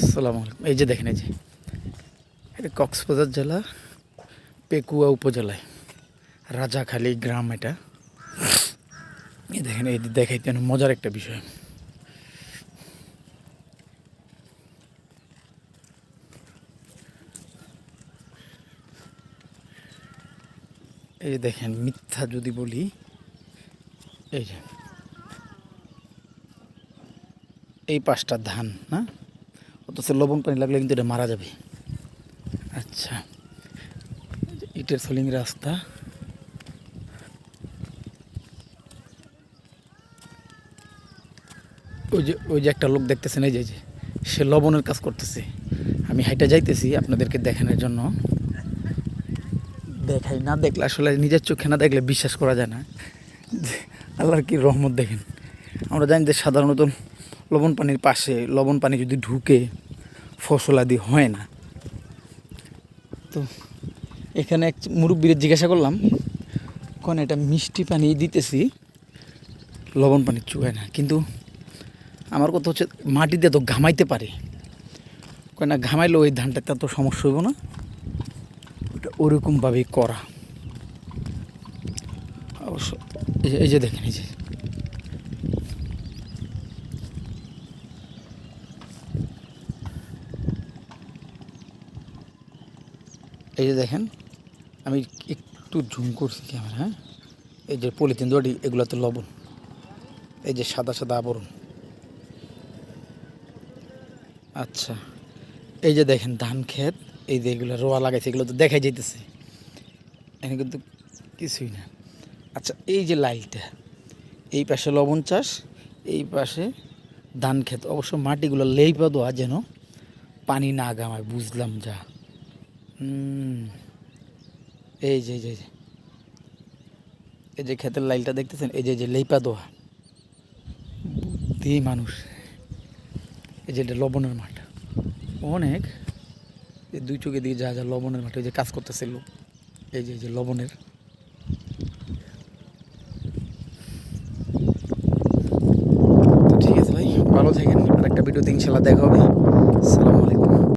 আসসালামু আলাইকুম। এই যে দেখেন, এই যে এটা কক্সবাজার জেলা পেকুয়া উপজেলায় রাজাখালী গ্রাম। এটা এই দেখেন, এই দেখাইতে মজার একটা বিষয়। এই যে দেখেন, মিথ্যা যদি বলি, এই যে এই পাঁচটা ধান না, অথচ লবণ পানি লাগলে কিন্তু এটা মারা যাবে। আচ্ছা, ইটের সোলিং রাস্তা, ওই যে একটা লোক দেখতেছেন, এই যে সে লবণের কাজ করতেছে। আমি হাইটা যাইতেছি আপনাদেরকে দেখানোর জন্য। দেখাই না দেখলে আসলে নিজের চোখে না দেখলে বিশ্বাস করা যায় না যে আল্লাহর কি রহমত। দেখেন, আমরা জানি যে সাধারণত লবণ পানির পাশে লবণ পানি যদি ঢুকে ফসল আদি হয় না। তো এখানে এক মুরব্বীরে জিজ্ঞাসা করলাম, কোন এটা মিষ্টি পানি দিতেছি, লবণ পানি চুয়ায় না। কিন্তু আমার কথা হচ্ছে, মাটিতে তো ঘামাইতে পারে, কয় না ঘামাইলে ওই ধানটাতে এত সমস্যা হইব না, ওটা ওরকমভাবেই করা। অবশ্য এই যে দেখেন, এই যে দেখেন, আমি একটু ঝুম করছি ক্যামেরা। হ্যাঁ, এই যে পলিথিন দড়ি, এগুলোতে লবণ, এই যে সাদা সাদা আবরণ। আচ্ছা, এই যে দেখেন ধান ক্ষেত, এই যে এগুলো রোয়া লাগাইছে, এগুলো তো দেখাই যাইতেছে, এখানে কিন্তু কিছুই না। আচ্ছা, এই যে লাইনটা, এই পাশে লবণ চাষ, এই পাশে ধান ক্ষেত। অবশ্য মাটিগুলো লেইপা দেওয়া যেন পানি না গামায়, বুঝলাম যা। এই যে এই যে ক্ষেতের লাইনটা দেখতেছেন, এই যে লেইপা দেওয়া, বুদ্ধি মানুষ। এই যে এটা লবণের মাঠ, অনেক এই দুই চোখে দিয়ে যা যা লবণের মাঠ, এই যে কাজ করতেছে লোক, এই যে লবণের। তো ঠিক আছে ভাই, ভালো থাকেন, আর একটা ভিডিওতে ইনশাল্লাহ দেখা হবে। আসসালামু আলাইকুম।